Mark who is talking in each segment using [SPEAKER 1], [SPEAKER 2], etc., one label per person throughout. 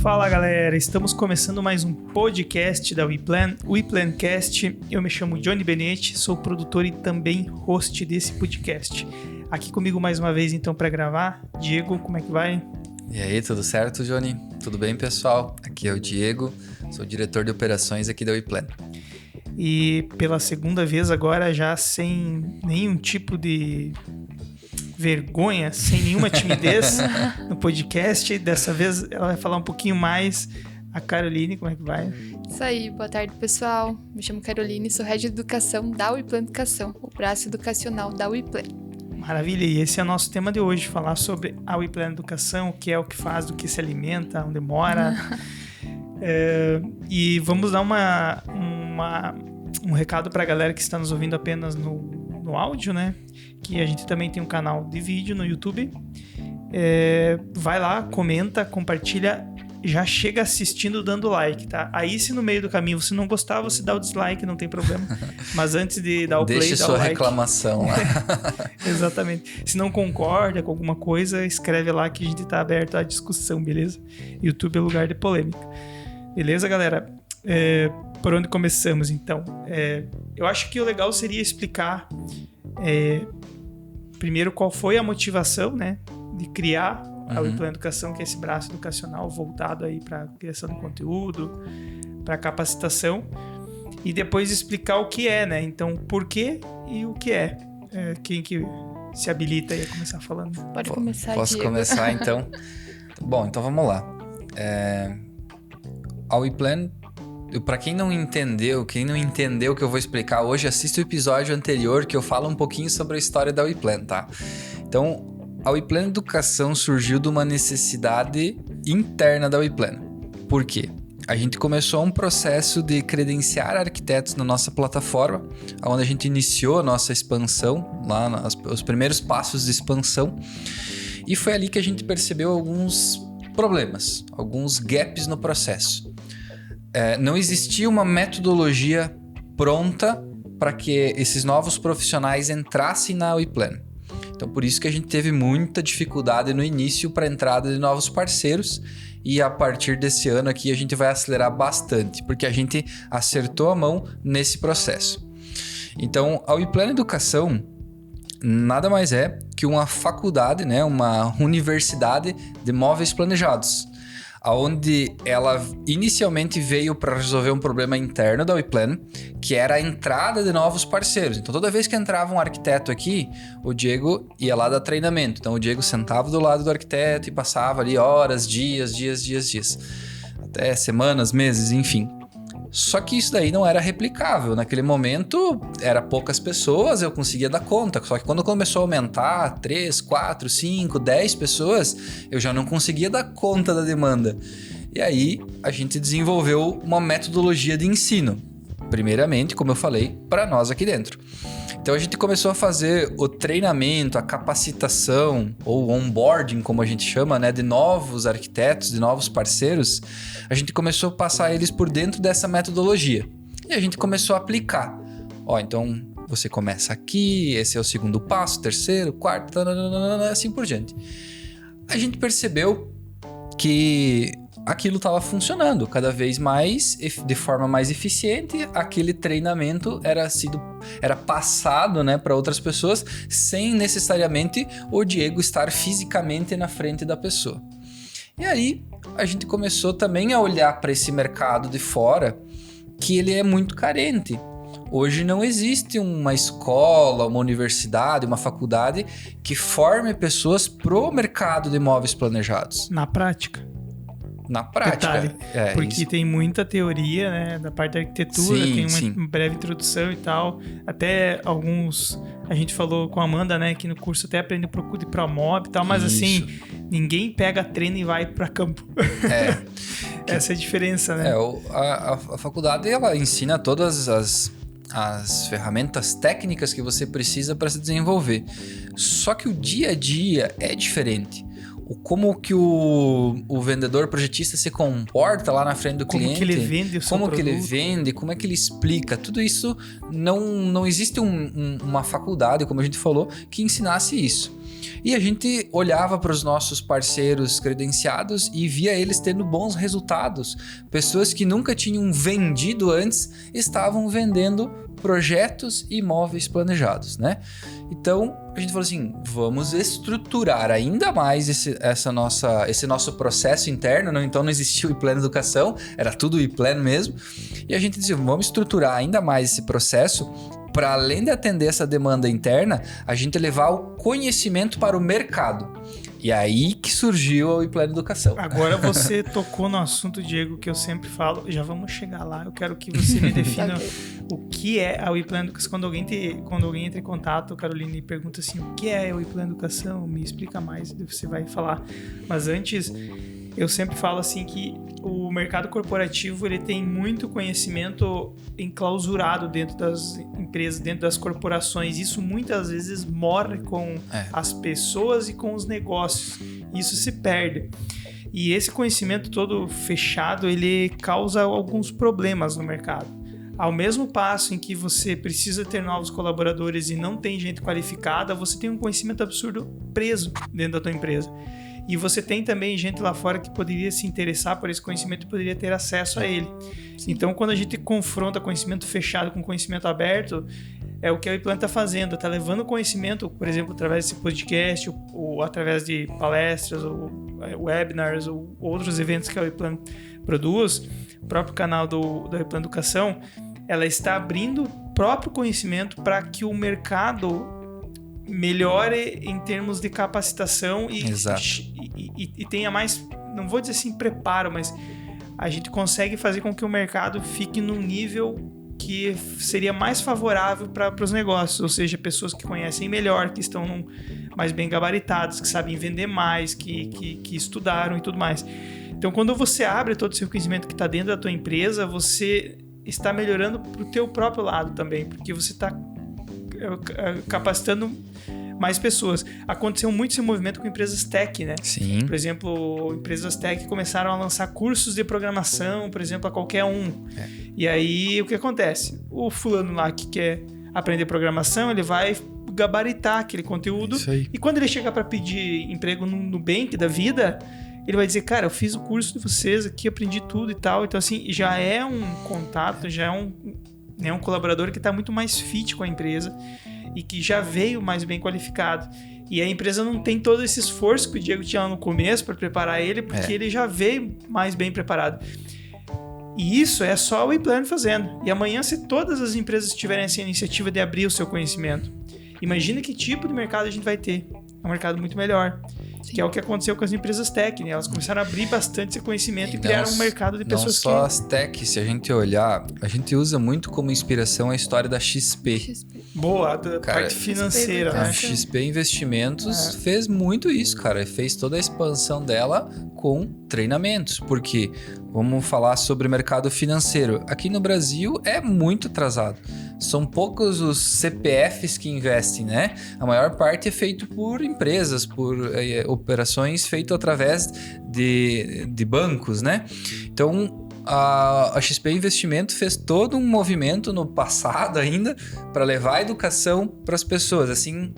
[SPEAKER 1] Fala galera, estamos começando mais um podcast da WePlan, WePlancast. Eu me chamo Johnny Benetti, sou produtor e também host desse podcast. Aqui comigo mais uma vez então para gravar, Diego, como é que vai?
[SPEAKER 2] E aí, tudo certo, Johnny? Tudo bem, pessoal? Aqui é o Diego, sou diretor de operações aqui da WePlan.
[SPEAKER 1] E pela segunda vez agora já sem nenhum tipo de vergonha, sem nenhuma timidez no podcast. Dessa vez ela vai falar um pouquinho mais. A Caroline, como é que vai?
[SPEAKER 3] Isso aí, boa tarde pessoal. Me chamo Caroline, sou Head de Educação da WePlan Educação, o braço educacional da WePlan.
[SPEAKER 1] Maravilha, e esse é o nosso tema de hoje, falar sobre a WePlan Educação, o que é, o que faz, do que se alimenta, onde mora. E vamos dar um recado para a galera que está nos ouvindo apenas no áudio, né? Que a gente também tem um canal de vídeo no YouTube. Vai lá, comenta, compartilha, já chega assistindo dando like, tá? Aí se no meio do caminho você não gostar, você dá o dislike, não tem problema. Mas antes de dar o play,
[SPEAKER 2] deixe
[SPEAKER 1] dá
[SPEAKER 2] sua
[SPEAKER 1] o like.
[SPEAKER 2] reclamação lá.
[SPEAKER 1] Exatamente. Se não concorda com alguma coisa, escreve lá que a gente tá aberto à discussão, beleza? YouTube é lugar de polêmica. Beleza, galera? Por onde começamos, então? Eu acho que o legal seria explicar primeiro qual foi a motivação, né, de criar a WePlan Educação, que é esse braço educacional voltado aí para criação de conteúdo, para capacitação, e depois explicar o que é, né? Então, por quê e o que é. Quem que se habilita aí a começar falando?
[SPEAKER 3] Pode começar,
[SPEAKER 2] Posso
[SPEAKER 3] Diego.
[SPEAKER 2] começar, então? Bom, então vamos lá. A WePlan, para quem não entendeu que eu vou explicar hoje, assista o episódio anterior que eu falo um pouquinho sobre a história da WePlan, tá? Então, a WePlan Educação surgiu de uma necessidade interna da WePlan. Por quê? A gente começou um processo de credenciar arquitetos na nossa plataforma, onde a gente iniciou a nossa expansão, lá os primeiros passos de expansão, e foi ali que a gente percebeu alguns problemas, alguns gaps no processo. Não existia uma metodologia pronta para que esses novos profissionais entrassem na WePlan. Então, por isso que a gente teve muita dificuldade no início para a entrada de novos parceiros, e a partir desse ano aqui a gente vai acelerar bastante, porque a gente acertou a mão nesse processo. Então, a WePlan Educação nada mais é que uma faculdade, né, uma universidade de móveis planejados, onde ela inicialmente veio para resolver um problema interno da WePlan, que era a entrada de novos parceiros. Então, toda vez que entrava um arquiteto aqui, o Diego ia lá dar treinamento. Então, o Diego sentava do lado do arquiteto e passava ali horas, dias, até semanas, meses, enfim. Só que isso daí não era replicável. Naquele momento, era poucas pessoas, eu conseguia dar conta. Só que quando começou a aumentar 3, 4, 5, 10 pessoas, eu já não conseguia dar conta da demanda. E aí, a gente desenvolveu uma metodologia de ensino. Primeiramente, como eu falei, para nós aqui dentro. Então, a gente começou a fazer o treinamento, a capacitação, ou onboarding, como a gente chama, né, de novos arquitetos, de novos parceiros. A gente começou a passar eles por dentro dessa metodologia. E a gente começou a aplicar. Então, você começa aqui, esse é o segundo passo, terceiro, quarto, assim por diante. A gente percebeu que aquilo estava funcionando cada vez mais, de forma mais eficiente. Aquele treinamento era passado, né, para outras pessoas, sem necessariamente o Diego estar fisicamente na frente da pessoa. E aí a gente começou também a olhar para esse mercado de fora, que ele é muito carente. Hoje não existe uma escola, uma universidade, uma faculdade que forme pessoas pro mercado de imóveis planejados.
[SPEAKER 1] Na prática.
[SPEAKER 2] Detalhe,
[SPEAKER 1] porque
[SPEAKER 2] isso.
[SPEAKER 1] Tem muita teoria, né, da parte da arquitetura, tem uma breve introdução e tal. Até alguns, a gente falou com a Amanda, né, que no curso até aprende um pouco de Promob e tal, mas
[SPEAKER 2] isso.
[SPEAKER 1] Assim, ninguém pega treino e vai para campo. Essa é a diferença, né?
[SPEAKER 2] A faculdade, ela ensina todas as ferramentas técnicas que você precisa para se desenvolver. Só que o dia a dia é diferente. Como que o vendedor projetista se comporta lá na frente do cliente.
[SPEAKER 1] Como que ele vende o seu produto.
[SPEAKER 2] Que ele vende, como é que ele explica. Tudo isso, não existe uma faculdade, como a gente falou, que ensinasse isso. E a gente olhava para os nossos parceiros credenciados e via eles tendo bons resultados. Pessoas que nunca tinham vendido antes estavam vendendo projetos e imóveis planejados, né? Então, a gente falou assim, vamos estruturar ainda mais esse nosso processo interno, não? Então não existia o iPlano Educação, era tudo o iPlano mesmo. E a gente disse, vamos estruturar ainda mais esse processo para, além de atender essa demanda interna, a gente levar o conhecimento para o mercado. E aí que surgiu o iPlano Educação.
[SPEAKER 1] Agora você tocou no assunto, Diego, que eu sempre falo. Já vamos chegar lá. Eu quero que você me defina o que é a iPlano Educação. Quando alguém entra em contato, Caroline, e pergunta assim, o que é o iPlano Educação? Me explica mais, você vai falar. Mas antes, eu sempre falo assim que o mercado corporativo ele tem muito conhecimento enclausurado dentro das empresas, dentro das corporações. Isso muitas vezes morre com as pessoas e com os negócios. Isso se perde. E esse conhecimento todo fechado, ele causa alguns problemas no mercado. Ao mesmo passo em que você precisa ter novos colaboradores e não tem gente qualificada, você tem um conhecimento absurdo preso dentro da tua empresa. E você tem também gente lá fora que poderia se interessar por esse conhecimento e poderia ter acesso a ele. Sim. Então, quando a gente confronta conhecimento fechado com conhecimento aberto, é o que a iPlano está fazendo. Está levando conhecimento, por exemplo, através desse podcast, ou através de palestras, ou webinars, ou outros eventos que a iPlano produz. O próprio canal da iPlano Educação, ela está abrindo o próprio conhecimento para que o mercado melhore em termos de capacitação e tenha mais, não vou dizer assim preparo, mas a gente consegue fazer com que o mercado fique num nível que seria mais favorável para os negócios, ou seja, pessoas que conhecem melhor, que estão mais bem gabaritadas, que sabem vender mais, que estudaram e tudo mais. Então, quando você abre todo o seu conhecimento que está dentro da tua empresa, você está melhorando para o teu próprio lado também, porque você está capacitando mais pessoas. Aconteceu muito esse movimento com empresas tech, né?
[SPEAKER 2] Sim.
[SPEAKER 1] Por exemplo, empresas tech começaram a lançar cursos de programação, por exemplo, a qualquer um. E aí, o que acontece? O fulano lá que quer aprender programação, ele vai gabaritar aquele conteúdo. E quando ele chegar para pedir emprego no Nubank da vida, ele vai dizer, cara, eu fiz o curso de vocês aqui, aprendi tudo e tal. Então, assim, já é um contato, já é um colaborador que está muito mais fit com a empresa e que já veio mais bem qualificado. E a empresa não tem todo esse esforço que o Diego tinha lá no começo para preparar ele, porque ele já veio mais bem preparado. E isso é só o iPlano fazendo. E amanhã, se todas as empresas tiverem essa iniciativa de abrir o seu conhecimento, imagina que tipo de mercado a gente vai ter. É um mercado muito melhor. Sim. Que é o que aconteceu com as empresas tech, né? Elas começaram a abrir bastante esse conhecimento e criaram um mercado de pessoas que...
[SPEAKER 2] Não só as tech, se a gente olhar, a gente usa muito como inspiração a história da XP.
[SPEAKER 1] Boa, da parte financeira, né?
[SPEAKER 2] A XP Investimentos fez muito isso, cara. Fez toda a expansão dela com treinamentos. Porque, vamos falar sobre o mercado financeiro. Aqui no Brasil é muito atrasado. São poucos os CPFs que investem, né? A maior parte é feito por empresas, por operações feitas através de bancos, né? Então, a XP Investimento fez todo um movimento no passado ainda para levar a educação para as pessoas, assim...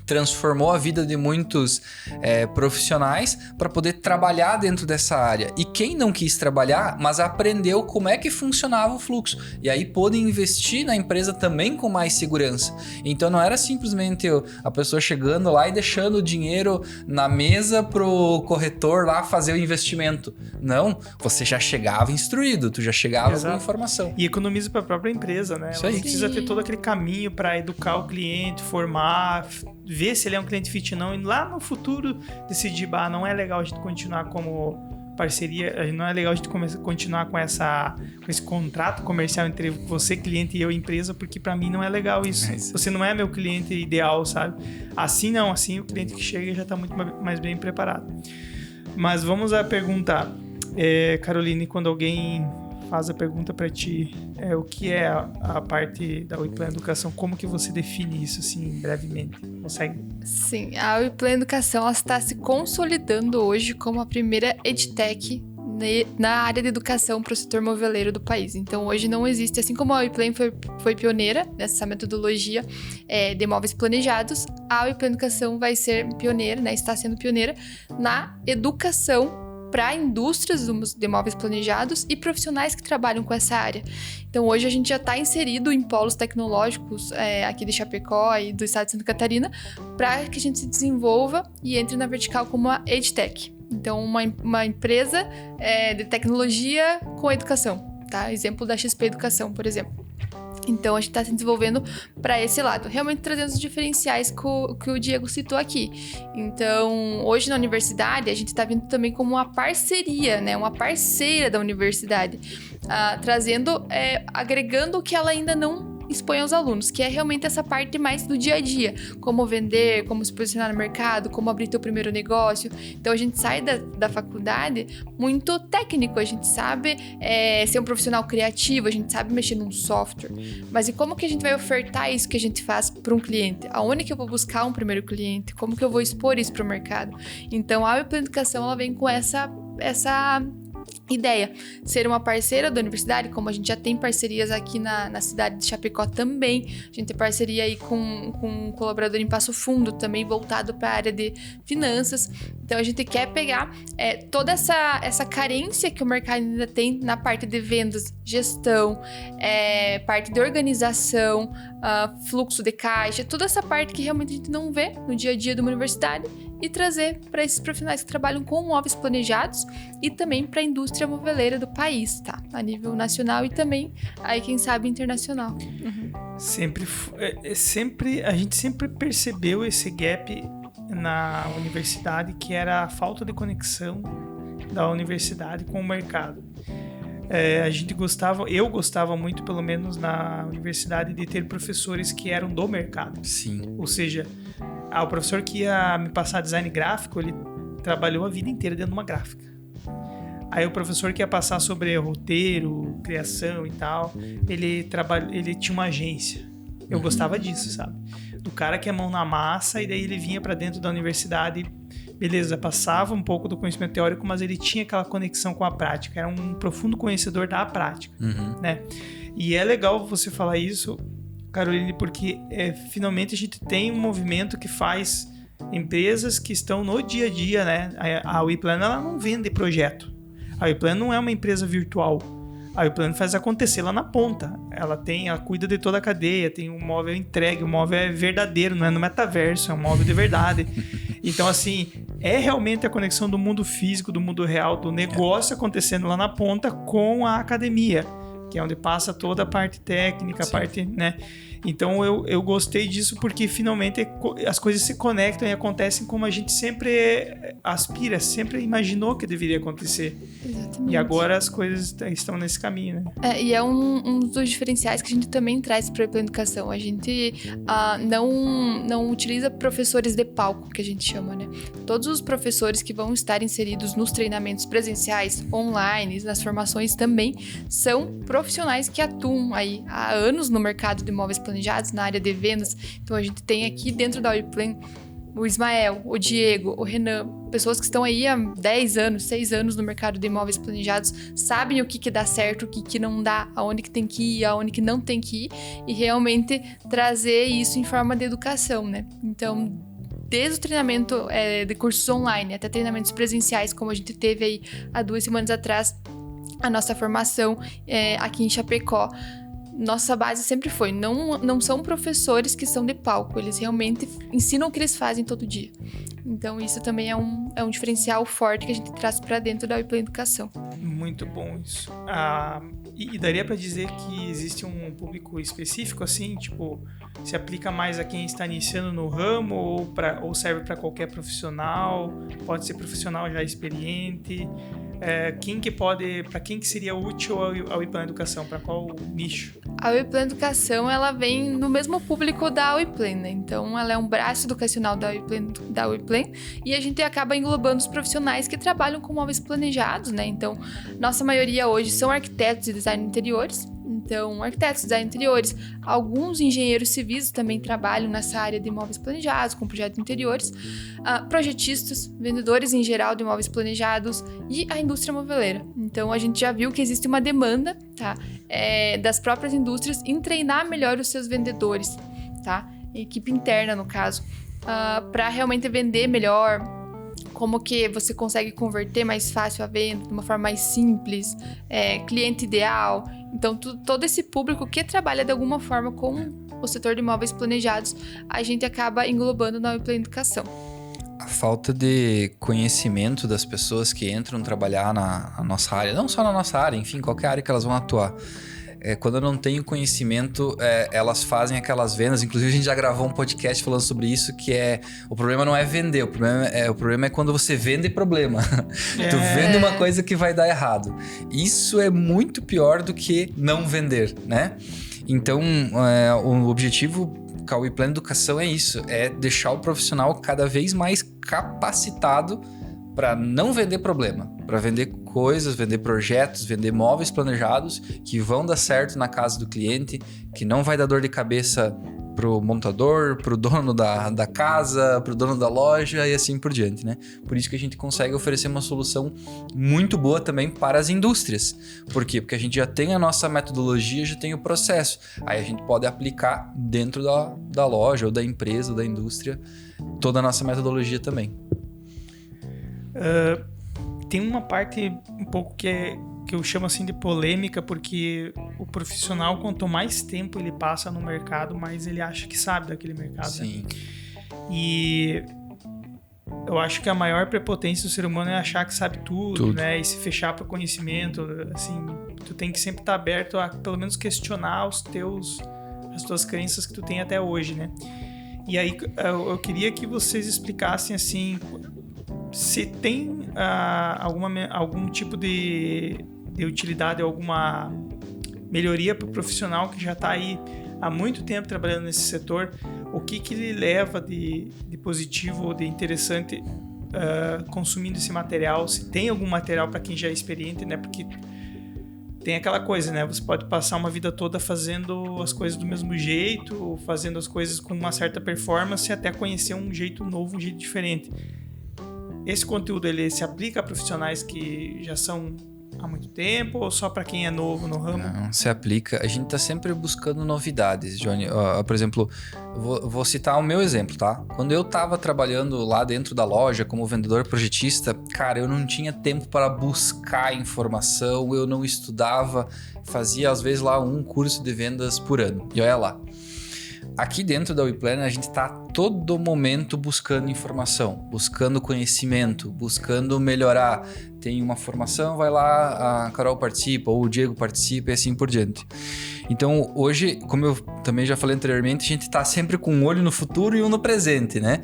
[SPEAKER 2] transformou a vida de muitos profissionais para poder trabalhar dentro dessa área. E quem não quis trabalhar, mas aprendeu como é que funcionava o fluxo. E aí pôde investir na empresa também com mais segurança. Então não era simplesmente a pessoa chegando lá e deixando o dinheiro na mesa pro corretor lá fazer o investimento. Não, você já chegava instruído, tu já chegava com informação.
[SPEAKER 1] E economiza para a própria empresa, né? Ela não precisa ter todo aquele caminho para educar o cliente, formar... ver se ele é um cliente fit ou não, e lá no futuro decidir, não é legal a gente continuar como parceria, não é legal a gente continuar com esse contrato comercial entre você, cliente, e eu, empresa, porque pra mim não é legal isso. Você não é meu cliente ideal, sabe? Assim não, assim o cliente que chega já tá muito mais bem preparado. Mas vamos a perguntar, Caroline, quando alguém faz a pergunta para ti, o que é a parte da iPlano Educação, como que você define isso, assim, brevemente? Consegue?
[SPEAKER 3] Sim, a iPlano Educação está se consolidando hoje como a primeira EdTech na área de educação para o setor moveleiro do país. Então, hoje não existe, assim como a Uiplan foi pioneira nessa metodologia de móveis planejados, a Uiplan Educação vai ser pioneira, né, está sendo pioneira na educação para indústrias de móveis planejados e profissionais que trabalham com essa área. Então, hoje a gente já está inserido em polos tecnológicos aqui de Chapecó e do estado de Santa Catarina para que a gente se desenvolva e entre na vertical como a EdTech. Então, uma empresa de tecnologia com educação, tá? Exemplo da XP Educação, por exemplo. Então, a gente está se desenvolvendo para esse lado, realmente trazendo os diferenciais que o Diego citou aqui. Então, hoje na universidade, a gente está vindo também como uma parceria, né? Uma parceira da universidade, agregando o que ela ainda não expõe aos alunos, que é realmente essa parte mais do dia a dia, como vender, como se posicionar no mercado, como abrir teu primeiro negócio. Então a gente sai da faculdade muito técnico, a gente sabe ser um profissional criativo, a gente sabe mexer num software, mas e como que a gente vai ofertar isso que a gente faz para um cliente? Aonde que eu vou buscar um primeiro cliente? Como que eu vou expor isso para o mercado? Então a Uiplan Educação, ela vem com essa ideia, ser uma parceira da universidade, como a gente já tem parcerias aqui na cidade de Chapecó também, a gente tem parceria aí com um colaborador em Passo Fundo, também voltado para a área de finanças. Então a gente quer pegar toda essa carência que o mercado ainda tem na parte de vendas, gestão, parte de organização, fluxo de caixa, toda essa parte que realmente a gente não vê no dia a dia de uma universidade, e trazer para esses profissionais que trabalham com móveis planejados e também para a indústria moveleira do país, tá? A nível nacional e também, aí quem sabe, internacional. Uhum.
[SPEAKER 1] A gente sempre percebeu esse gap na universidade, que era a falta de conexão da universidade com o mercado. Eu gostava muito, pelo menos na universidade, de ter professores que eram do mercado.
[SPEAKER 2] Sim.
[SPEAKER 1] Ou seja, o professor que ia me passar design gráfico, ele trabalhou a vida inteira dentro de uma gráfica. Aí o professor que ia passar sobre roteiro, criação e tal, ele tinha uma agência. Eu gostava disso, sabe? Do cara que é mão na massa, e daí ele vinha para dentro da universidade, beleza, passava um pouco do conhecimento teórico, mas ele tinha aquela conexão com a prática, era um profundo conhecedor da prática, né? E é legal você falar isso, Caroline, porque finalmente a gente tem um movimento que faz empresas que estão no dia a dia, né? A Uiplan, ela não vende projeto. A Uiplan não é uma empresa virtual. A Uiplan faz acontecer lá na ponta. Ela cuida de toda a cadeia, tem um móvel entregue, o móvel é verdadeiro, não é no metaverso, é um móvel de verdade. Então, assim, é realmente a conexão do mundo físico, do mundo real, do negócio acontecendo lá na ponta com a academia, que é onde passa toda a parte técnica, a parte, né? Então eu gostei disso porque finalmente as coisas se conectam e acontecem como a gente sempre aspira, sempre imaginou que deveria acontecer.
[SPEAKER 3] Exatamente.
[SPEAKER 1] E agora as coisas estão nesse caminho, né?
[SPEAKER 3] E é um dos diferenciais que a gente também traz para a educação. A gente não utiliza professores de palco, que a gente chama, né? Todos os professores que vão estar inseridos nos treinamentos presenciais, online, nas formações também, são profissionais que atuam aí há anos no mercado de imóveis planejados, na área de vendas. Então a gente tem aqui dentro da Uiplan o Ismael, o Diego, o Renan, pessoas que estão aí há 10 anos, 6 anos no mercado de imóveis planejados, sabem o que dá certo, o que não dá, aonde que tem que ir, aonde que não tem que ir, e realmente trazer isso em forma de educação, né? Então, desde o treinamento de cursos online até treinamentos presenciais, como a gente teve aí há 2 semanas atrás, a nossa formação aqui em Chapecó, nossa base sempre foi, não são professores que são de palco, eles realmente ensinam o que eles fazem todo dia. Então isso também é um diferencial forte que a gente traz para dentro da Uiplan Educação.
[SPEAKER 1] Muito bom isso. E daria para dizer que existe um público específico, assim, tipo, se aplica mais a quem está iniciando no ramo ou serve para qualquer profissional, pode ser profissional já experiente. Para quem que seria útil a Uiplan Educação? Para qual nicho?
[SPEAKER 3] A Uiplan Educação, ela vem no mesmo público da Uiplan, né? Então, ela é um braço educacional da Uiplan e a gente acaba englobando os profissionais que trabalham com móveis planejados, né? Então, nossa maioria hoje são arquitetos e design de interiores. Então, arquitetos, design de interiores, alguns engenheiros civis também trabalham nessa área de imóveis planejados, com projetos de interiores, projetistas, vendedores em geral de imóveis planejados e a indústria moveleira. Então, a gente já viu que existe uma demanda, tá, das próprias indústrias em treinar melhor os seus vendedores, tá? Equipe interna, no caso, para realmente vender melhor, como que você consegue converter mais fácil a venda, de uma forma mais simples, cliente ideal. Então, todo esse público que trabalha de alguma forma com o setor de imóveis planejados, a gente acaba englobando na Awiplan Educação.
[SPEAKER 2] A falta de conhecimento das pessoas que entram trabalhar na nossa área, não só na nossa área, enfim, qualquer área que elas vão atuar. Quando eu não tenho conhecimento, elas fazem aquelas vendas. Inclusive, a gente já gravou um podcast falando sobre isso, que o problema não é vender, o problema é quando você vende problema. Tu vende uma coisa que vai dar errado. Isso é muito pior do que não vender, né? Então, o objetivo com a Awiplan Educação é isso, é deixar o profissional cada vez mais capacitado para não vender problema, para vender coisas, vender projetos, vender móveis planejados que vão dar certo na casa do cliente, que não vai dar dor de cabeça pro montador, pro dono da casa, pro dono da loja e assim por diante, né? Por isso que a gente consegue oferecer uma solução muito boa também para as indústrias. Por quê? Porque a gente já tem a nossa metodologia, já tem o processo. Aí a gente pode aplicar dentro da loja ou da empresa ou da indústria toda a nossa metodologia também.
[SPEAKER 1] Tem uma parte um pouco que eu chamo assim de polêmica, porque o profissional, quanto mais tempo ele passa no mercado, mais ele acha que sabe daquele mercado.
[SPEAKER 2] Sim.
[SPEAKER 1] Né? E eu acho que a maior prepotência do ser humano é achar que sabe tudo. Né? E se fechar para conhecimento. Assim, tu tem que sempre estar aberto a pelo menos questionar as tuas crenças que tu tem até hoje, né? E aí eu queria que vocês explicassem assim, se tem algum tipo de utilidade, alguma melhoria para o profissional que já está aí há muito tempo trabalhando nesse setor, o que ele leva de positivo ou de interessante consumindo esse material, se tem algum material para quem já é experiente, né? Porque tem aquela coisa, né? Você pode passar uma vida toda fazendo as coisas do mesmo jeito, fazendo as coisas com uma certa performance, até conhecer um jeito novo, um jeito diferente. Esse conteúdo, ele se aplica a profissionais que já são há muito tempo ou só para quem é novo no ramo?
[SPEAKER 2] Não, se aplica. A gente está sempre buscando novidades, Johnny. Por exemplo, vou citar o meu exemplo, tá? Quando eu estava trabalhando lá dentro da loja como vendedor projetista, cara, eu não tinha tempo para buscar informação, eu não estudava, fazia às vezes lá um curso de vendas por ano. E olha lá. Aqui dentro da Awiplan, a gente está todo momento buscando informação, buscando conhecimento, buscando melhorar. Tem uma formação, vai lá, a Carol participa, ou o Diego participa e assim por diante. Então, hoje, como eu também já falei anteriormente, a gente está sempre com um olho no futuro e um no presente, né?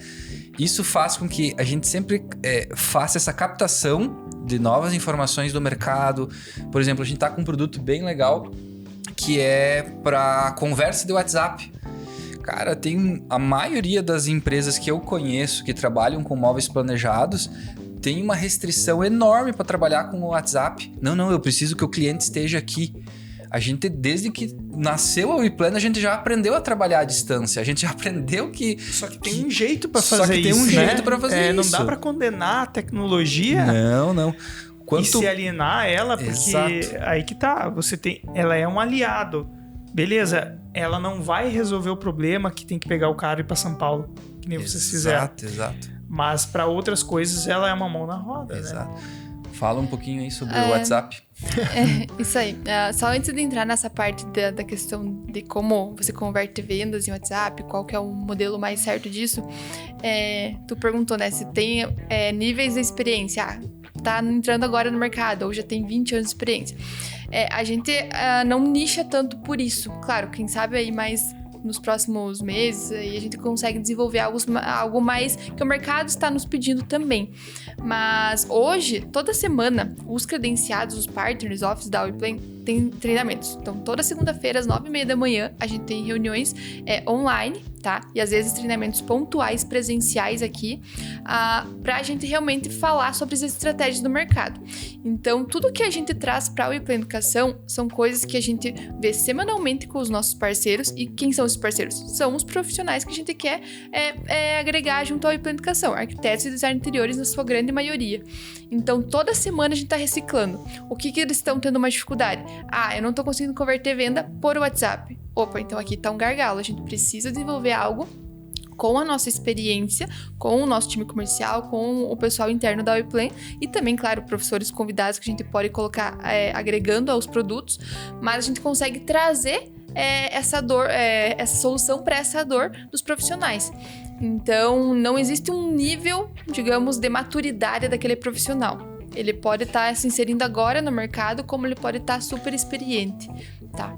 [SPEAKER 2] Isso faz com que a gente sempre faça essa captação de novas informações do mercado. Por exemplo, a gente está com um produto bem legal que é para conversa de WhatsApp. Cara, tem a maioria das empresas que eu conheço que trabalham com móveis planejados tem uma restrição enorme para trabalhar com o WhatsApp. Não, eu preciso que o cliente esteja aqui. A gente, desde que nasceu a Awiplan, a gente já aprendeu a trabalhar à distância. A gente já aprendeu que...
[SPEAKER 1] Só que tem um jeito para fazer isso,
[SPEAKER 2] Só que tem um jeito para fazer isso.
[SPEAKER 1] Não dá para condenar a tecnologia.
[SPEAKER 2] Não.
[SPEAKER 1] E se alienar ela, porque Exato. Aí que tá. Ela é um aliado. Beleza, ela não vai resolver o problema que tem que pegar o cara e ir para São Paulo, que nem vocês fizeram.
[SPEAKER 2] Exato.
[SPEAKER 1] Mas para outras coisas ela é uma mão na roda,
[SPEAKER 2] Exato.
[SPEAKER 1] Né?
[SPEAKER 2] Fala um pouquinho aí sobre o WhatsApp.
[SPEAKER 3] Isso aí. Só antes de entrar nessa parte da questão de como você converte vendas em WhatsApp, qual que é o modelo mais certo disso, tu perguntou, né, se tem níveis de experiência. Tá entrando agora no mercado, ou já tem 20 anos de experiência. A gente não nicha tanto por isso. Claro, quem sabe aí mais nos próximos meses aí a gente consegue desenvolver algo mais que o mercado está nos pedindo também. Mas hoje, toda semana, os credenciados, os partners, office da Awiplan, tem treinamentos. Então, toda segunda-feira, às 9h30 da manhã, a gente tem reuniões online, tá? E às vezes treinamentos pontuais, presenciais aqui, pra gente realmente falar sobre as estratégias do mercado. Então, tudo que a gente traz pra WePlan Educação são coisas que a gente vê semanalmente com os nossos parceiros. E quem são esses parceiros? São os profissionais que a gente quer agregar junto ao WePlan Educação, arquitetos e design interiores na sua grande maioria. Então, toda semana a gente tá reciclando. O que eles estão tendo uma dificuldade? Eu não tô conseguindo converter venda por WhatsApp. Opa, então aqui tá um gargalo. A gente precisa desenvolver algo com a nossa experiência, com o nosso time comercial, com o pessoal interno da WePlan e também, claro, professores convidados que a gente pode colocar agregando aos produtos, mas a gente consegue trazer essa solução para essa dor dos profissionais. Então, não existe um nível, digamos, de maturidade daquele profissional. Ele pode estar se inserindo agora no mercado, como ele pode estar super experiente, tá?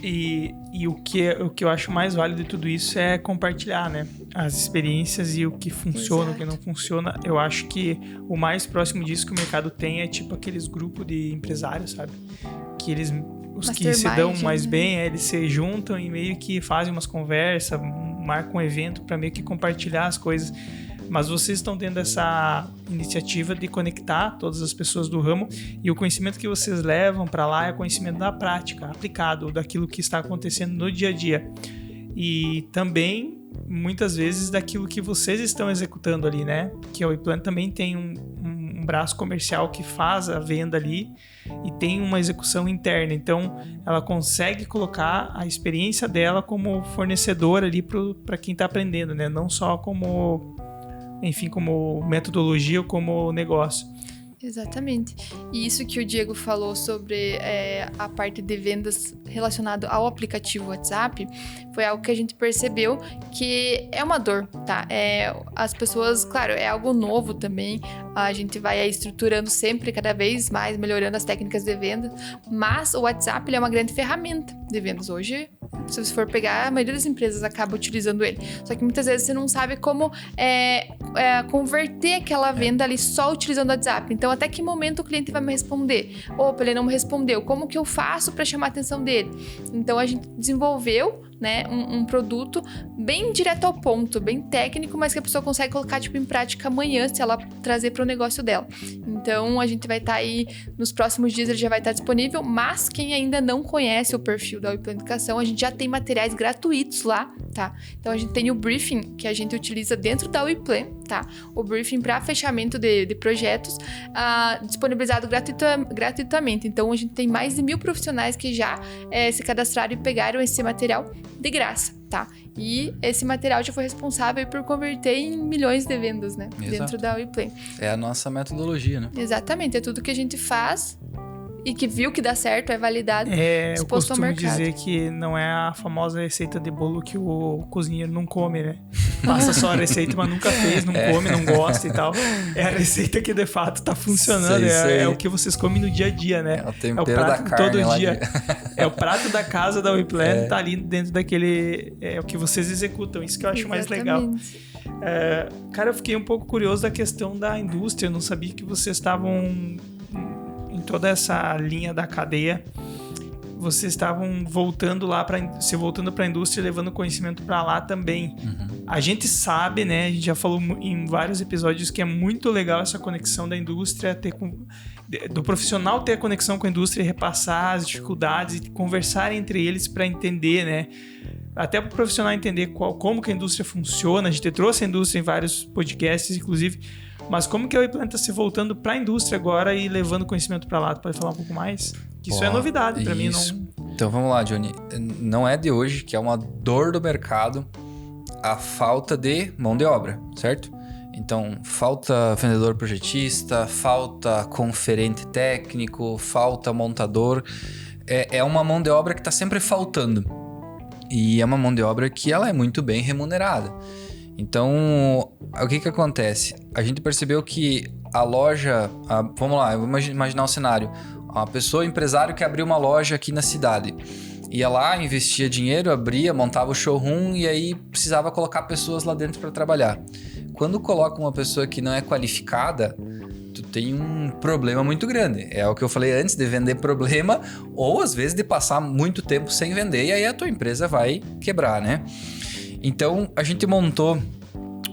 [SPEAKER 1] E o que eu acho mais válido de tudo isso é compartilhar, né? As experiências e o que funciona, o que não funciona. Eu acho que o mais próximo disso que o mercado tem é tipo aqueles grupos de empresários, sabe? Que os que se dão mais bem, eles se juntam e meio que fazem umas conversas, marcam um evento para meio que compartilhar as coisas. Mas vocês estão tendo essa iniciativa de conectar todas as pessoas do ramo e o conhecimento que vocês levam para lá é conhecimento da prática, aplicado, daquilo que está acontecendo no dia a dia. E também, muitas vezes, daquilo que vocês estão executando ali, né? Porque a WePlan também tem um braço comercial que faz a venda ali e tem uma execução interna. Então, ela consegue colocar a experiência dela como fornecedora ali para quem está aprendendo, né? Não só como metodologia ou como negócio.
[SPEAKER 3] Exatamente. E isso que o Diego falou sobre a parte de vendas relacionado ao aplicativo WhatsApp foi algo que a gente percebeu que é uma dor, tá? As pessoas, claro, é algo novo também, a gente vai aí estruturando sempre, cada vez mais, melhorando as técnicas de venda, mas o WhatsApp ele é uma grande ferramenta de vendas. Hoje, se você for pegar, a maioria das empresas acaba utilizando ele. Só que muitas vezes você não sabe como converter aquela venda ali só utilizando o WhatsApp. Então, até que momento o cliente vai me responder? Opa, ele não me respondeu. Como que eu faço para chamar a atenção dele? Então, a gente desenvolveu, né, um produto bem direto ao ponto, bem técnico, mas que a pessoa consegue colocar em prática amanhã, se ela trazer para o negócio dela. Então, a gente vai estar aí, nos próximos dias ele já vai estar disponível, mas quem ainda não conhece o perfil da WePlan Educação, a gente já tem materiais gratuitos lá, tá? Então, a gente tem o briefing, que a gente utiliza dentro da WePlan, tá? O briefing para fechamento de projetos, disponibilizado gratuitamente. Então, a gente tem mais de 1.000 profissionais que já se cadastraram e pegaram esse material de graça, tá? E esse material já foi responsável por converter em milhões de vendas, né?
[SPEAKER 2] Exato.
[SPEAKER 3] Dentro da WePlan.
[SPEAKER 2] É a nossa metodologia, né?
[SPEAKER 3] Exatamente, é tudo que a gente faz e que viu que dá certo, é validado, exposto ao mercado.
[SPEAKER 1] Eu costumo dizer que não é a famosa receita de bolo que o cozinheiro não come, né? Passa só a receita, mas nunca fez, não come, não gosta e tal. É a receita que de fato tá funcionando, é o que vocês comem no dia a dia, né?
[SPEAKER 2] É o tempero da carne
[SPEAKER 1] todo dia. É o prato da casa da WePlan, tá ali dentro daquele... É o que vocês executam, isso que eu acho mais legal. Cara, eu fiquei um pouco curioso da questão da indústria, eu não sabia que vocês estavam... em toda essa linha da cadeia, vocês estavam voltando para a indústria, levando conhecimento para lá também. Uhum. A gente sabe, né? A gente já falou em vários episódios que é muito legal essa conexão da indústria, do profissional ter a conexão com a indústria e repassar as dificuldades e conversar entre eles para entender, né? Até para o profissional entender como que a indústria funciona. A gente trouxe a indústria em vários podcasts, inclusive. Mas como que a WePlan está se voltando para a indústria agora e levando conhecimento para lá? Tu pode falar um pouco mais? Isso é novidade para mim.
[SPEAKER 2] Então vamos lá, Johnny. Não é de hoje que é uma dor do mercado a falta de mão de obra, certo? Então falta vendedor projetista, falta conferente técnico, falta montador. É uma mão de obra que está sempre faltando. E é uma mão de obra que ela é muito bem remunerada. Então, o que acontece? A gente percebeu que a loja... vamos lá, eu vou imaginar um cenário. Uma pessoa, empresário que abriu uma loja aqui na cidade. Ia lá, investia dinheiro, abria, montava o showroom e aí precisava colocar pessoas lá dentro para trabalhar. Quando coloca uma pessoa que não é qualificada, tu tem um problema muito grande. É o que eu falei antes, de vender problema, ou às vezes de passar muito tempo sem vender, e aí a tua empresa vai quebrar, né? Então, a gente montou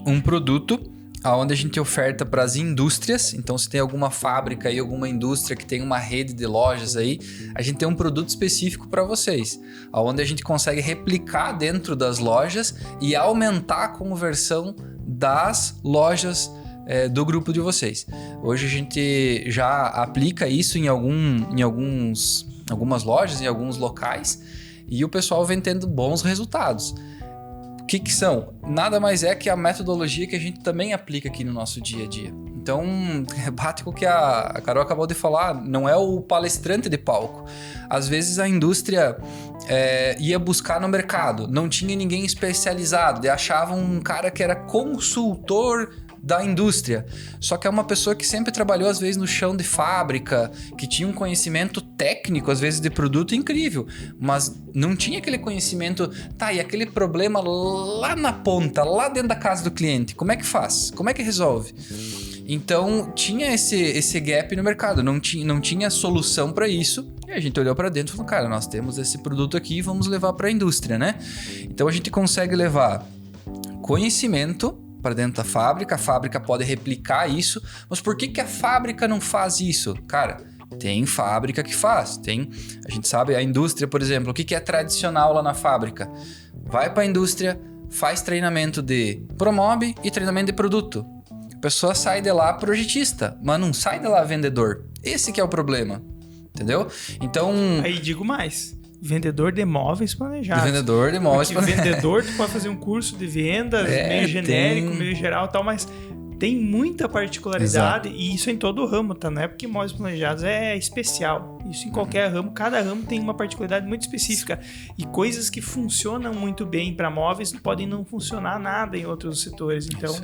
[SPEAKER 2] um produto onde a gente oferta para as indústrias. Então, se tem alguma fábrica e alguma indústria que tem uma rede de lojas aí, a gente tem um produto específico para vocês, onde a gente consegue replicar dentro das lojas e aumentar a conversão das lojas do grupo de vocês. Hoje a gente já aplica isso em algumas lojas, em alguns locais, e o pessoal vem tendo bons resultados. O que são? Nada mais é que a metodologia que a gente também aplica aqui no nosso dia a dia. Então, bate com o que a Carol acabou de falar, não é o palestrante de palco. Às vezes a indústria ia buscar no mercado, não tinha ninguém especializado, achava um cara que era consultor da indústria, só que é uma pessoa que sempre trabalhou às vezes no chão de fábrica, que tinha um conhecimento técnico às vezes de produto incrível, mas não tinha aquele conhecimento, e aquele problema lá na ponta, lá dentro da casa do cliente, como é que faz? Como é que resolve? Então tinha esse gap no mercado, não tinha solução para isso, e a gente olhou para dentro e falou, cara, nós temos esse produto aqui e vamos levar para a indústria, né? Então a gente consegue levar conhecimento para dentro da fábrica, a fábrica pode replicar isso, mas por que a fábrica não faz isso? Cara, tem fábrica que faz, a gente sabe, a indústria, por exemplo, o que é tradicional lá na fábrica? Vai para a indústria, faz treinamento de Promob e treinamento de produto. A pessoa sai de lá projetista, mas não sai de lá vendedor. Esse que é o problema, entendeu? Então...
[SPEAKER 1] Aí digo mais... Vendedor de imóveis planejados.
[SPEAKER 2] Vendedor de imóveis planejados.
[SPEAKER 1] Vendedor, tu pode fazer um curso de vendas meio genérico, meio geral e tal, mas tem muita particularidade. Exato. E isso em todo o ramo, tá? Não é porque imóveis planejados é especial. Isso em qualquer ramo, cada ramo tem uma particularidade muito específica. E coisas que funcionam muito bem para móveis podem não funcionar nada em outros setores. Então...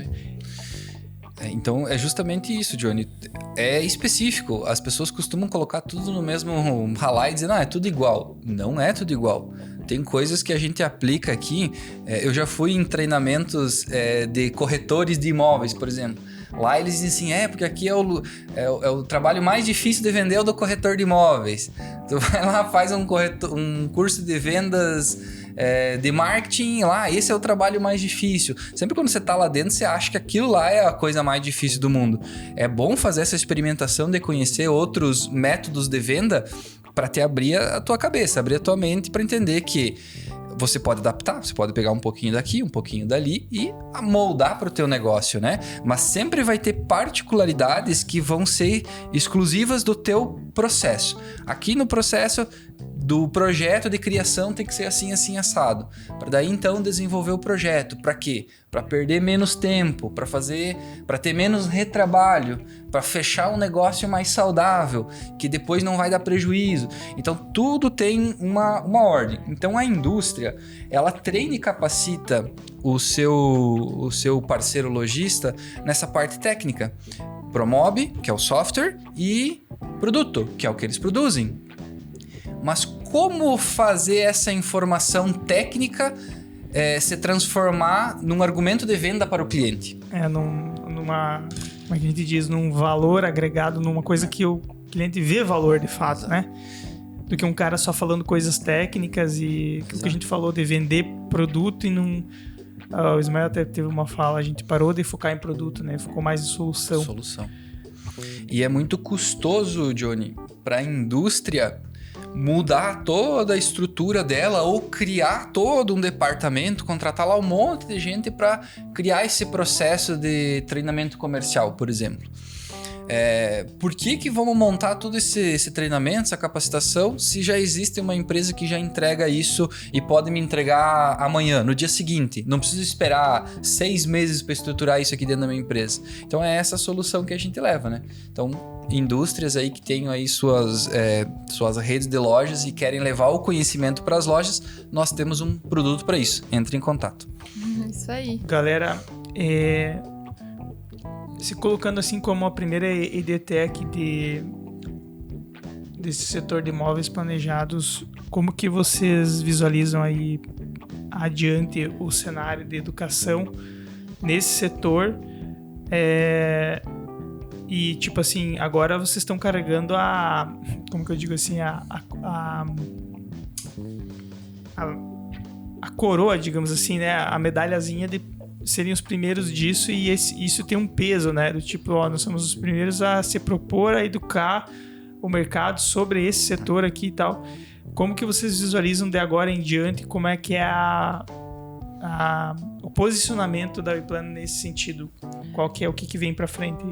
[SPEAKER 2] Então, é justamente isso, Johnny. É específico. As pessoas costumam colocar tudo no mesmo ralai e dizer, é tudo igual. Não é tudo igual. Tem coisas que a gente aplica aqui. Eu já fui em treinamentos de corretores de imóveis, por exemplo. Lá eles dizem assim, porque aqui é o trabalho mais difícil de vender, é o do corretor de imóveis. Tu vai lá, faz um curso de vendas... de marketing lá, esse é o trabalho mais difícil. Sempre quando você tá lá dentro, você acha que aquilo lá é a coisa mais difícil do mundo. É bom fazer essa experimentação de conhecer outros métodos de venda para te abrir a tua cabeça, abrir a tua mente para entender que você pode adaptar, você pode pegar um pouquinho daqui, um pouquinho dali e moldar para o teu negócio, né? Mas sempre vai ter particularidades que vão ser exclusivas do teu processo. Aqui no processo do projeto de criação tem que ser assim, assim, assado. Para daí então desenvolver o projeto. Para quê? Para perder menos tempo, para ter menos retrabalho, para fechar um negócio mais saudável, que depois não vai dar prejuízo. Então tudo tem uma ordem. Então a indústria, ela treina e capacita o seu parceiro lojista nessa parte técnica. Promob, que é o software, e produto, que é o que eles produzem. Mas como fazer essa informação técnica se transformar num argumento de venda para o cliente?
[SPEAKER 1] Numa, como é que a gente diz, num valor agregado, numa coisa que o cliente vê valor de fato, né? Do que um cara só falando coisas técnicas e o que a gente falou de vender produto e não... o Ismael até teve uma fala, a gente parou de focar em produto, né? Ficou mais em solução.
[SPEAKER 2] E é muito custoso, Johnny, para a indústria mudar toda a estrutura dela ou criar todo um departamento, contratar lá um monte de gente para criar esse processo de treinamento comercial, por exemplo. Por que vamos montar todo esse treinamento, essa capacitação, se já existe uma empresa que já entrega isso e pode me entregar amanhã, no dia seguinte? Não preciso esperar 6 meses para estruturar isso aqui dentro da minha empresa. Então é essa a solução que a gente leva, né? Então, indústrias aí que tenham aí suas redes de lojas e querem levar o conhecimento para as lojas, nós temos um produto para isso. Entre em contato.
[SPEAKER 3] Isso aí.
[SPEAKER 1] Galera, se colocando assim como a primeira EDTech desse setor de imóveis planejados, como que vocês visualizam aí adiante o cenário de educação nesse setor? E, tipo assim, agora vocês estão carregando como que eu digo assim, a coroa, digamos assim, né? A medalhazinha de serem os primeiros disso, e isso tem um peso, né? Do tipo, nós somos os primeiros a se propor a educar o mercado sobre esse setor aqui e tal. Como que vocês visualizam de agora em diante? Como é que é o posicionamento da Awiplan nesse sentido? Qual que é o que vem para frente?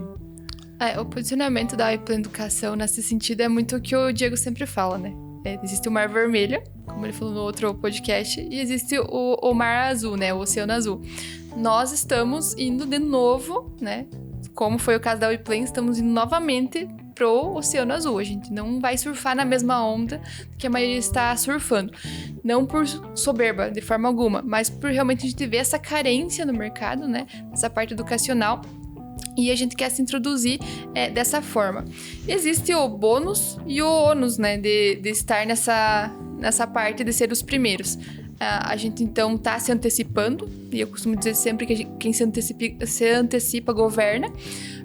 [SPEAKER 3] O posicionamento da Awiplan Educação nesse sentido é muito o que o Diego sempre fala, né? Existe o Mar Vermelho, como ele falou no outro podcast, e existe o Mar Azul, né? O Oceano Azul. Nós estamos indo de novo, né? Como foi o caso da Awiplan, estamos indo novamente pro Oceano Azul. A gente não vai surfar na mesma onda que a maioria está surfando. Não por soberba, de forma alguma, mas por realmente a gente ver essa carência no mercado, né? Essa parte educacional. E a gente quer se introduzir dessa forma. Existe o bônus e o ônus, né? De estar nessa parte de ser os primeiros. A gente, então, tá se antecipando. E eu costumo dizer sempre que quem se antecipa governa.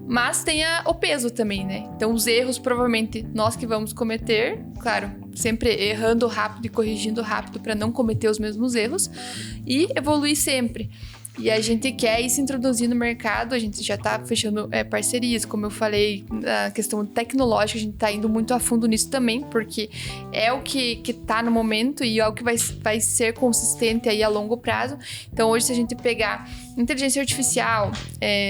[SPEAKER 3] Mas tem o peso também, né? Então, os erros, provavelmente, nós que vamos cometer. Claro, sempre errando rápido e corrigindo rápido para não cometer os mesmos erros. E evoluir sempre. E a gente quer ir se introduzir no mercado, a gente já tá fechando parcerias, como eu falei, na questão tecnológica, a gente tá indo muito a fundo nisso também, porque é o que tá no momento e é o que vai ser consistente aí a longo prazo. Então, hoje, se a gente pegar inteligência artificial,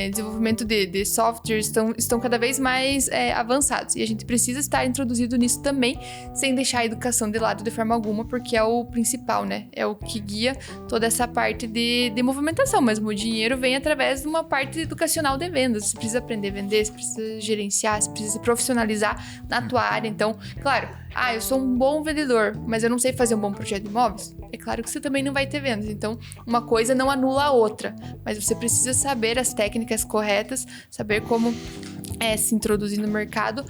[SPEAKER 3] desenvolvimento de softwares, estão cada vez mais avançados. E a gente precisa estar introduzido nisso também, sem deixar a educação de lado de forma alguma, porque é o principal, né? É o que guia toda essa parte de movimentação. Mas o dinheiro vem através de uma parte educacional de vendas. Você precisa aprender a vender, você precisa gerenciar, você precisa se profissionalizar na tua área. Então, claro, eu sou um bom vendedor, mas eu não sei fazer um bom projeto de imóveis. É claro que você também não vai ter vendas. Então, uma coisa não anula a outra. Mas você precisa saber as técnicas corretas, saber como se introduzir no mercado.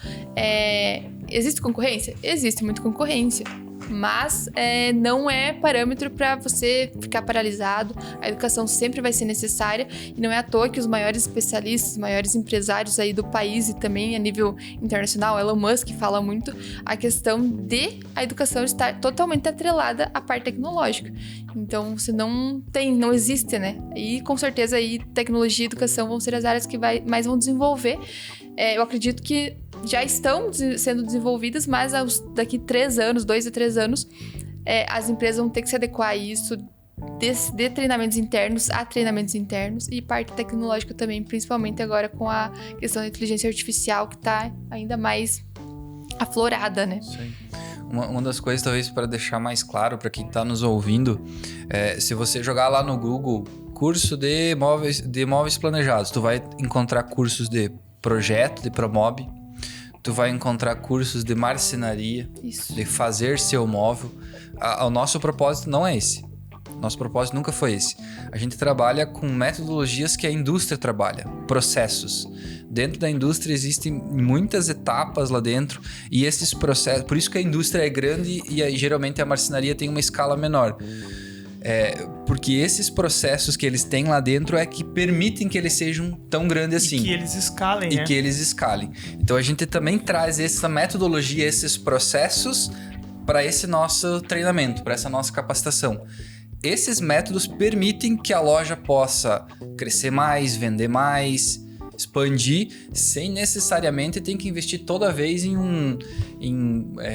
[SPEAKER 3] Existe concorrência? Existe muita concorrência. Mas não é parâmetro para você ficar paralisado. A educação sempre vai ser necessária e não é à toa que os maiores especialistas, os maiores empresários aí do país e também a nível internacional, Elon Musk fala muito a questão de a educação estar totalmente atrelada à parte tecnológica. Então, você não existe, né? E com certeza aí tecnologia e educação vão ser as áreas que mais vão desenvolver. Eu acredito que já estão sendo desenvolvidas, mas daqui 2 a 3 anos, as empresas vão ter que se adequar a isso, de treinamentos internos a treinamentos internos e parte tecnológica também, principalmente agora com a questão da inteligência artificial, que está ainda mais aflorada, né?
[SPEAKER 2] Sim. Uma das coisas, talvez, para deixar mais claro para quem está nos ouvindo, se você jogar lá no Google curso de imóveis planejados, tu vai encontrar cursos de projeto, de Promob, tu vai encontrar cursos de marcenaria,
[SPEAKER 3] Isso.
[SPEAKER 2] de fazer seu móvel. O nosso propósito não é esse. Nosso propósito nunca foi esse. A gente trabalha com metodologias que a indústria trabalha, processos. Dentro da indústria existem muitas etapas lá dentro e esses processos... Por isso que a indústria é grande e aí, geralmente a marcenaria tem uma escala menor. Porque esses processos que eles têm lá dentro é que permitem que eles sejam tão grandes assim.
[SPEAKER 1] E que eles escalem,
[SPEAKER 2] E que eles escalem. Então a gente também traz essa metodologia, esses processos para esse nosso treinamento, para essa nossa capacitação. Esses métodos permitem que a loja possa crescer mais, vender mais, expandir, sem necessariamente ter que investir toda vez em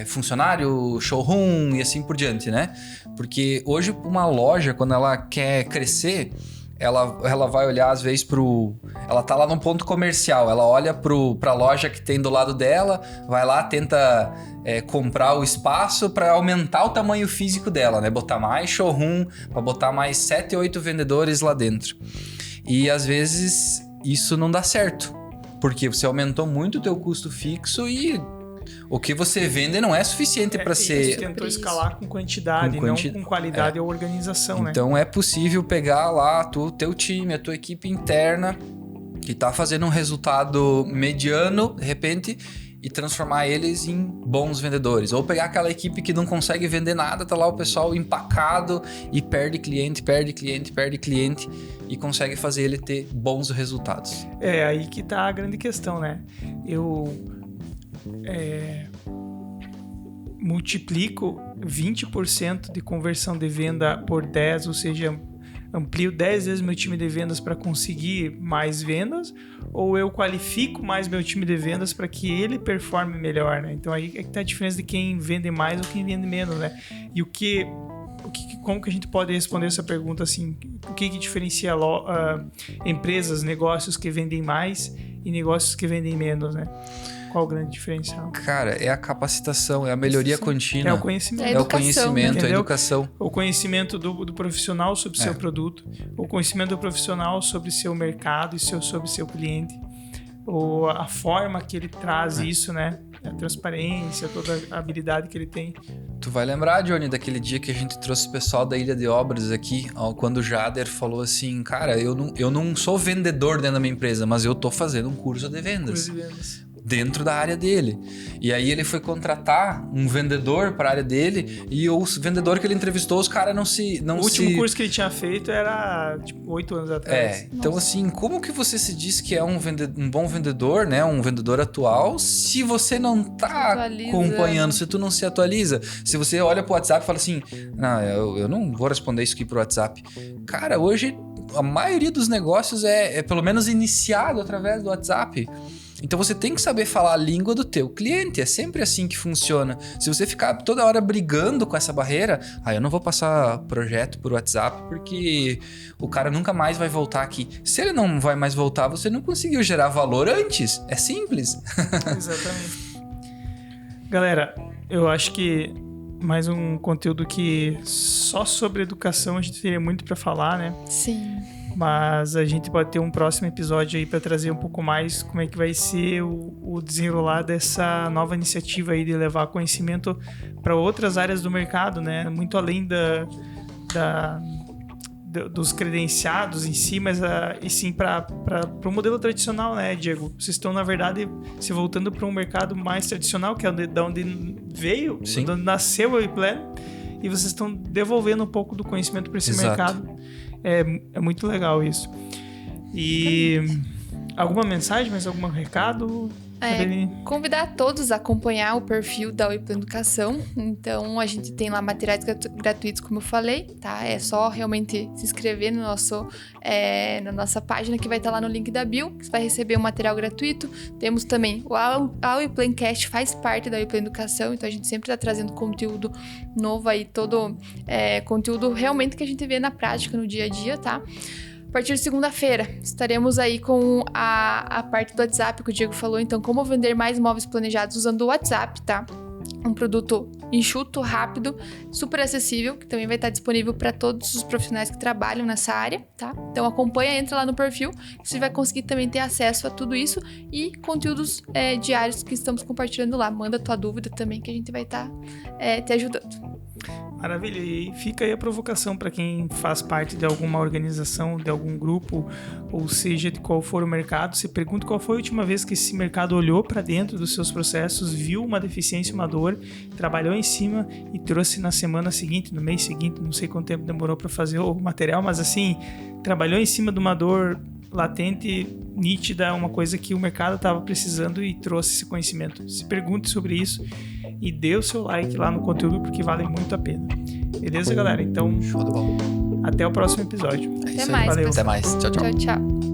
[SPEAKER 2] funcionário, showroom e assim por diante, né? Porque hoje uma loja, quando ela quer crescer, ela vai olhar às vezes ela tá lá num ponto comercial, ela olha pra loja que tem do lado dela, vai lá, tenta comprar o espaço para aumentar o tamanho físico dela, né? Botar mais showroom, para botar mais 7, 8 vendedores lá dentro. E às vezes isso não dá certo, porque você aumentou muito o teu custo fixo e o que você vende não é suficiente para ser...
[SPEAKER 1] Você tentou escalar com quantidade, não com qualidade ou organização, né?
[SPEAKER 2] Então é possível pegar lá teu time, a tua equipe interna, que tá fazendo um resultado mediano, de repente, e transformar eles em bons vendedores. Ou pegar aquela equipe que não consegue vender nada, tá lá o pessoal empacado e perde cliente e consegue fazer ele ter bons resultados.
[SPEAKER 1] É aí que tá a grande questão, né? Eu multiplico 20% de conversão de venda por 10, ou seja, amplio 10 vezes meu time de vendas para conseguir mais vendas, ou eu qualifico mais meu time de vendas para que ele performe melhor, né? Então aí é que tá a diferença de quem vende mais ou quem vende menos, né? E como que a gente pode responder essa pergunta assim? O que diferencia empresas, negócios que vendem mais e negócios que vendem menos, né? Qual o grande diferencial?
[SPEAKER 2] Cara, é a capacitação, é a melhoria contínua.
[SPEAKER 1] É o conhecimento.
[SPEAKER 2] É o conhecimento,
[SPEAKER 1] entendeu?
[SPEAKER 2] a educação.
[SPEAKER 1] O conhecimento do profissional sobre seu produto, o conhecimento do profissional sobre seu mercado e sobre seu cliente, ou a forma que ele traz isso, né? A transparência, toda a habilidade que ele tem.
[SPEAKER 2] Tu vai lembrar, Johnny, daquele dia que a gente trouxe o pessoal da Ilha de Obras aqui, ó, quando o Jader falou assim, cara, eu não sou vendedor dentro da minha empresa, mas eu tô fazendo um curso de vendas. Dentro da área dele. E aí ele foi contratar um vendedor para a área dele e o vendedor que ele entrevistou, os caras
[SPEAKER 1] O último curso que ele tinha feito era, 8 anos atrás.
[SPEAKER 2] Então assim, como que você se diz que é um bom vendedor, né? Um vendedor atual, se você não tá acompanhando, se tu não se atualiza. Se você olha pro WhatsApp e fala assim, não, eu não vou responder isso aqui pro WhatsApp. Cara, hoje a maioria dos negócios é pelo menos iniciado através do WhatsApp. Então você tem que saber falar a língua do teu cliente, é sempre assim que funciona. Se você ficar toda hora brigando com essa barreira, eu não vou passar projeto por WhatsApp porque o cara nunca mais vai voltar aqui. Se ele não vai mais voltar, você não conseguiu gerar valor antes. É simples.
[SPEAKER 1] Exatamente. Galera, eu acho que mais um conteúdo que só sobre educação a gente teria muito para falar, né?
[SPEAKER 3] Sim.
[SPEAKER 1] Mas a gente pode ter um próximo episódio aí para trazer um pouco mais como é que vai ser o desenrolar dessa nova iniciativa aí de levar conhecimento para outras áreas do mercado, né? Muito além dos credenciados em si, mas e sim para o modelo tradicional, né, Diego? Vocês estão, na verdade, se voltando para um mercado mais tradicional, que é de onde veio, de onde nasceu o iPlan, e vocês estão devolvendo um pouco do conhecimento para esse mercado. É muito legal isso. E alguma mensagem, mais algum recado?
[SPEAKER 3] Convidar todos a acompanhar o perfil da iPlan Educação. Então, a gente tem lá materiais gratuitos, como eu falei, tá? É só realmente se inscrever na nossa página, que vai estar lá no link da bio, que você vai receber um material gratuito. Temos também a iPlancast, faz parte da iPlan Educação, então a gente sempre está trazendo conteúdo novo aí, todo conteúdo realmente que a gente vê na prática, no dia a dia, tá? A partir de segunda-feira, estaremos aí com a parte do WhatsApp que o Diego falou. Então, como vender mais imóveis planejados usando o WhatsApp, tá? Um produto enxuto, rápido, super acessível, que também vai estar disponível para todos os profissionais que trabalham nessa área, tá? Então, acompanha, entra lá no perfil, que você vai conseguir também ter acesso a tudo isso e conteúdos diários que estamos compartilhando lá. Manda tua dúvida também, que a gente vai estar te ajudando.
[SPEAKER 1] Maravilha, e fica aí a provocação para quem faz parte de alguma organização, de algum grupo, ou seja, de qual for o mercado. Se pergunta qual foi a última vez que esse mercado olhou para dentro dos seus processos, viu uma deficiência, uma dor, trabalhou em cima e trouxe na semana seguinte, no mês seguinte, não sei quanto tempo demorou para fazer o material, mas assim, trabalhou em cima de uma dor latente, nítida, uma coisa que o mercado estava precisando e trouxe esse conhecimento. Se pergunte sobre isso e dê o seu like lá no conteúdo, porque vale muito a pena. Beleza, galera? Então,
[SPEAKER 2] show de bola.
[SPEAKER 1] Até o próximo episódio.
[SPEAKER 3] Até mais.
[SPEAKER 2] Até mais. Tchau, tchau.
[SPEAKER 3] Tchau, tchau.